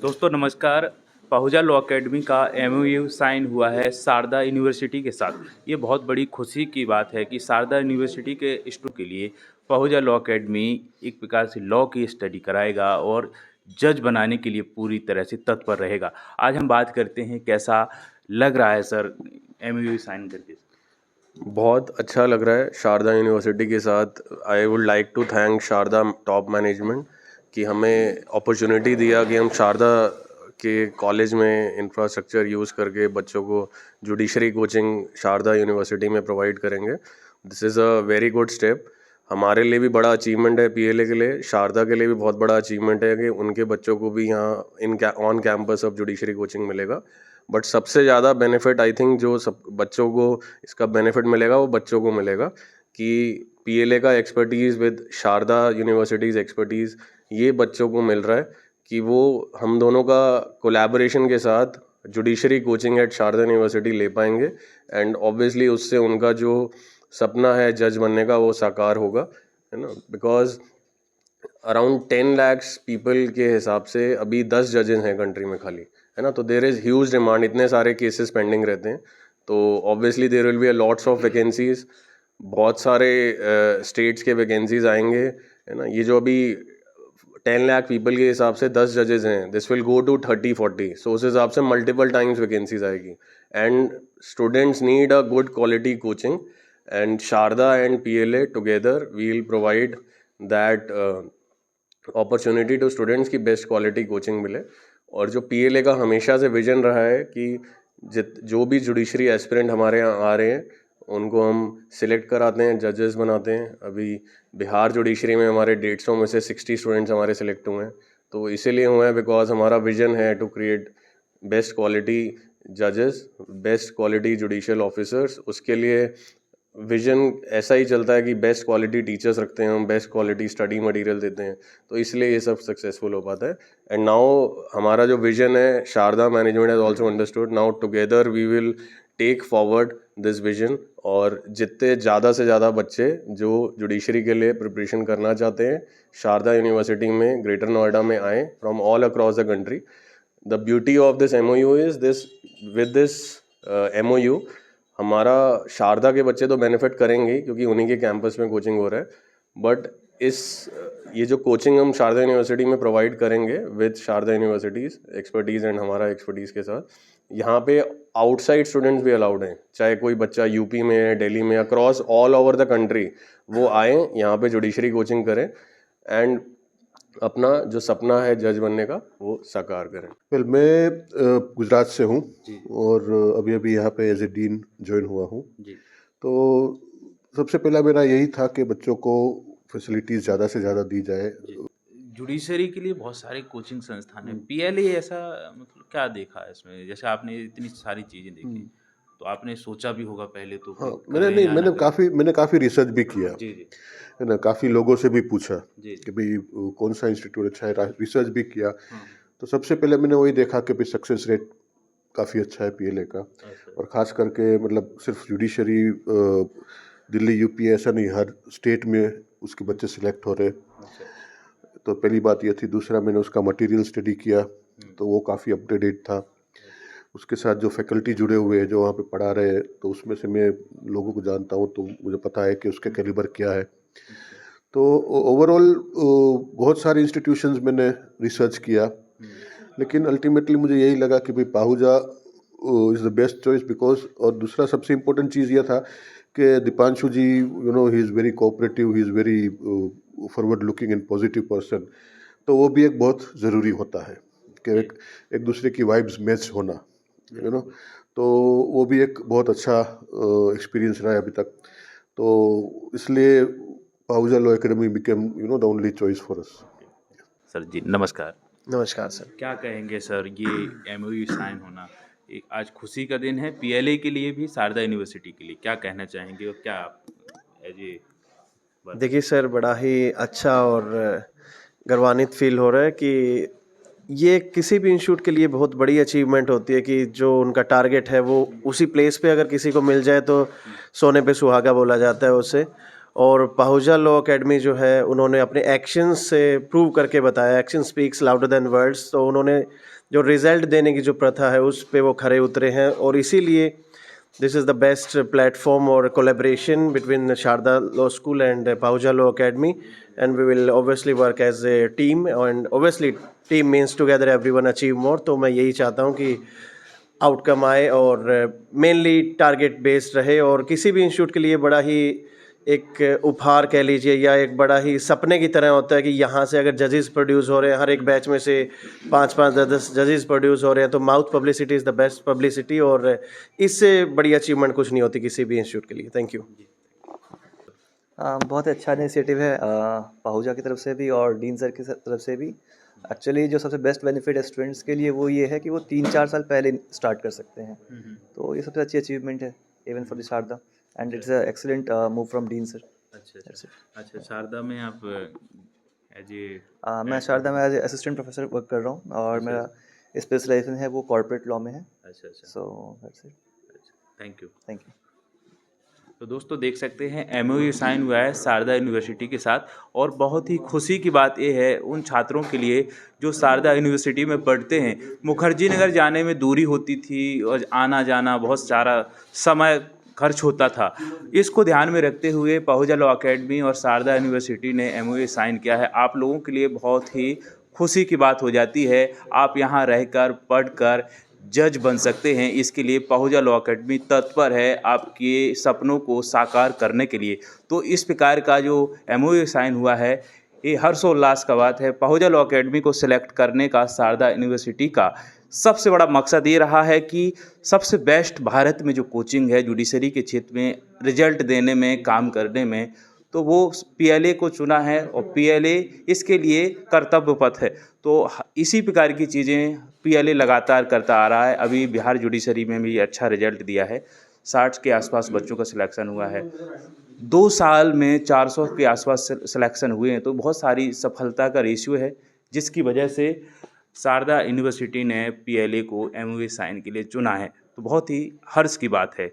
दोस्तों नमस्कार। Pahuja law academy का एमओयू साइन हुआ है शारदा यूनिवर्सिटी के साथ। ये बहुत बड़ी खुशी की बात है कि शारदा यूनिवर्सिटी के स्टूडेंट के लिए पहुजा लॉ अकेडमी एक प्रकार से लॉ की स्टडी कराएगा और जज बनाने के लिए पूरी तरह से तत्पर रहेगा। आज हम बात करते हैं कैसा लग रहा है सर एमओयू साइन करके। बहुत अच्छा लग रहा है शारदा यूनिवर्सिटी के साथ। I would like to thank Sharda top management कि हमें अपॉर्चुनिटी दिया कि हम शारदा के कॉलेज में इंफ्रास्ट्रक्चर यूज़ करके बच्चों को जुडिशरी कोचिंग शारदा यूनिवर्सिटी में प्रोवाइड करेंगे। This is a very good step. हमारे लिए भी बड़ा अचीवमेंट है पीएलए के लिए, शारदा के लिए भी बहुत बड़ा अचीवमेंट है कि उनके बच्चों को भी यहाँ on campus of judiciary coaching मिलेगा। बट सबसे ज़्यादा बेनिफिट आई थिंक जो सब बच्चों को इसका बेनिफिट मिलेगा वो बच्चों को मिलेगा कि पीएलए का expertise with Sharda university's expertise ये बच्चों को मिल रहा है कि वो हम दोनों का कोलैबोरेशन के साथ judiciary coaching at Sharda university ले पाएंगे। एंड ऑब्वियसली उससे उनका जो सपना है जज बनने का वो साकार होगा, है ना। बिकॉज अराउंड 10 lakhs पीपल के हिसाब से अभी 10 जजेस हैं कंट्री में खाली, है ना। तो देर इज़ ह्यूज डिमांड, इतने सारे केसेस पेंडिंग रहते हैं। तो obviously there will be a lots of vacancies, बहुत सारे स्टेट्स के वैकेंसीज आएंगे, है ना। ये जो अभी 10 लाख पीपल के हिसाब से 10 जजेस हैं, this will go to 30-40। So उस हिसाब से मल्टीपल टाइम्स वैकेंसीज आएगी and students need a good quality coaching and Sharda and PLA together we will provide that opportunity to students की बेस्ट क्वालिटी कोचिंग मिले। और जो पीएलए का हमेशा से विजन रहा है कि जो भी जुडिशरी एस्पिरेंट हमारे यहाँ आ रहे हैं उनको हम सिलेक्ट कराते हैं, जजेस बनाते हैं। अभी बिहार जुडिशरी में हमारे 150 में से 60 स्टूडेंट्स हमारे सिलेक्ट हुए हैं। तो इसीलिए हुए हैं बिकॉज हमारा विजन है टू क्रिएट बेस्ट क्वालिटी जजेस, बेस्ट क्वालिटी जुडिशियल ऑफिसर्स। उसके लिए विजन ऐसा ही चलता है कि बेस्ट क्वालिटी टीचर्स रखते हैं हम, बेस्ट क्वालिटी स्टडी मटेरियल देते हैं, तो इसलिए ये सब सक्सेसफुल हो पाता है। एंड नाउ हमारा जो विजन है Sharda management has also understood, now together we will take forward this vision. और जितने ज़्यादा से ज़्यादा बच्चे जो जुडिशरी के लिए प्रिपरेशन करना चाहते हैं शारदा यूनिवर्सिटी में ग्रेटर नोएडा में आएँ from all across the country. The beauty of this MOU is this, with this MOU हमारा शारदा के बच्चे तो बेनिफिट करेंगे क्योंकि उन्हीं के कैंपस में कोचिंग हो रहा है। बट ये जो कोचिंग हम शारदा यूनिवर्सिटी में प्रोवाइड करेंगे with Sharda university's expertise and हमारा एक्सपर्टीज़ के साथ, यहाँ पे आउटसाइड स्टूडेंट्स भी अलाउड हैं। चाहे कोई बच्चा यूपी में है, दिल्ली में, across all over the country, वो आएँ यहाँ पे जुडिशरी कोचिंग करें एंड अपना जो सपना है जज बनने का वो साकार करें। वेल, मैं गुजरात से हूँ और अभी अभी यहाँ पे एज ए डीन ज्वाइन हुआ हूँ। तो सबसे पहला मेरा यही था कि बच्चों को फैसिलिटीज़ ज़्यादा से ज़्यादा दी जाए। जुडिशरी के लिए बहुत सारे कोचिंग संस्थान हैं, पीएलए ऐसा मतलब क्या देखा है इसमें? जैसे आपने इतनी सारी चीज़ें देखी तो आपने सोचा भी होगा पहले तो हाँ, कि करें या ना करें। मैंने काफ़ी रिसर्च भी किया, जी जी है ना। काफ़ी लोगों से भी पूछा जी कि भाई कौन सा इंस्टीट्यूट अच्छा है, रिसर्च भी किया। तो सबसे पहले मैंने वही देखा कि भाई सक्सेस रेट काफ़ी अच्छा है पीएलए का। और ख़ास करके मतलब सिर्फ जुडिशरी दिल्ली यूपी ऐसा नहीं, हर स्टेट में उसके बच्चे सिलेक्ट हो रहे। तो पहली बात ये थी। दूसरा, मैंने उसका मटेरियल स्टडी किया तो वो काफ़ी अप टू डेट था। उसके साथ जो फैकल्टी जुड़े हुए हैं जो वहाँ पे पढ़ा रहे हैं, तो उसमें से मैं लोगों को जानता हूँ तो मुझे पता है कि उसके कैलिबर क्या है। तो ओवरऑल बहुत सारे इंस्टीट्यूशंस मैंने रिसर्च किया, लेकिन अल्टीमेटली मुझे यही लगा कि भाई Pahuja is the best choice because. और दूसरा सबसे इम्पोर्टेंट चीज़ यह था कि Deepanshu ji, he is very cooperative, he is very forward looking and positive person. तो वो भी एक बहुत ज़रूरी होता है कि एक दूसरे की वाइब्स मैच होना, तो वो भी एक बहुत अच्छा एक्सपीरियंस रहा है अभी तक। तो इसलिए Pahuja law academy became the only choice for us. Sir जी नमस्कार। नमस्कार सर। क्या कहेंगे सर, ये एमओयू साइन होना एक आज खुशी का दिन है पीएलए के लिए भी, शारदा यूनिवर्सिटी के लिए क्या कहना चाहेंगे और क्या एज ए? देखिए सर, बड़ा ही अच्छा और गर्वान्वित फील हो रहा है कि ये किसी भी इंस्टीट्यूट के लिए बहुत बड़ी अचीवमेंट होती है कि जो उनका टारगेट है वो उसी प्लेस पे अगर किसी को मिल जाए तो सोने पे सुहागा बोला जाता है उसे। और पाहुजा लॉ एकेडमी जो है उन्होंने अपने एक्शंस से प्रूव करके बताया, action speaks louder than words. तो उन्होंने जो रिजल्ट देने की जो प्रथा है उस पे वो खरे उतरे हैं, और इसीलिए this is the best platform और collaboration between Sharda law school and Pahuja law academy, and we will obviously work as a team, and obviously team means together everyone achieve more. तो मैं यही चाहता हूँ कि आउटकम आए और मेनली टारगेट बेस्ड रहे, और किसी भी इंस्टीट्यूट के लिए बड़ा ही एक उपहार कह लीजिए या एक बड़ा ही सपने की तरह होता है कि यहाँ से अगर जजेस प्रोड्यूस हो रहे हैं, हर एक बैच में से 5-5, 10-10 जजेस प्रोड्यूस हो रहे हैं, तो mouth publicity is the best publicity, और इससे बड़ी अचीवमेंट कुछ नहीं होती किसी भी इंस्टीट्यूट के लिए। Thank you. बहुत अच्छा इनिशिएटिव है पाहुजा की तरफ से भी और डीन सर की तरफ से भी। एक्चुअली जो सबसे बेस्ट बेनिफिट है स्टूडेंट्स के लिए वो ये है कि वो 3-4 साल पहले स्टार्ट कर सकते हैं, तो ये सबसे अच्छी अचीवमेंट है even for the Sharda, and it's a excellent move from dean sir. अच्छा, शारदा में आप एज ए मैं शारदा में as a assistant professor work कर रहा हूँ, और मेरा स्पेशलाइजेशन है वो कॉर्पोरेट लॉ में है। अच्छा, so that's it. Thank you. Thank you. तो दोस्तों देख सकते हैं MOU साइन हुआ है शारदा यूनिवर्सिटी के साथ, और बहुत ही खुशी की बात ये है उन छात्रों के लिए जो शारदा यूनिवर्सिटी में पढ़ते हैं। मुखर्जी नगर जाने में दूरी होती थी और आना जाना बहुत सारा समय खर्च होता था। इसको ध्यान में रखते हुए पाहुजा लॉ अकेडमी और शारदा यूनिवर्सिटी ने MOU साइन किया है। आप लोगों के लिए बहुत ही खुशी की बात हो जाती है, आप यहाँ रहकर पढ़कर जज बन सकते हैं। इसके लिए पाहुजा लॉ अकेडमी तत्पर है आपके सपनों को साकार करने के लिए। तो इस प्रकार का जो MOU साइन हुआ है ये हर्षोल्लास का बात है। पाहुजा लॉ अकेडमी को सिलेक्ट करने का शारदा यूनिवर्सिटी का सबसे बड़ा मकसद ये रहा है कि सबसे बेस्ट भारत में जो कोचिंग है जुडिशरी के क्षेत्र में रिजल्ट देने में, काम करने में, तो वो PLA को चुना है, और PLA इसके लिए कर्तव्य पथ है। तो इसी प्रकार की चीज़ें PLA लगातार करता आ रहा है। अभी बिहार जुडिशरी में भी अच्छा रिजल्ट दिया है, 60 के आसपास बच्चों का सिलेक्शन हुआ है। 2 साल में 400 के आसपास सिलेक्शन हुए हैं, तो बहुत सारी सफलता का रेशियो है, जिसकी वजह से शारदा यूनिवर्सिटी ने PLA को MOU साइन के लिए चुना है। तो बहुत ही हर्ष की बात है।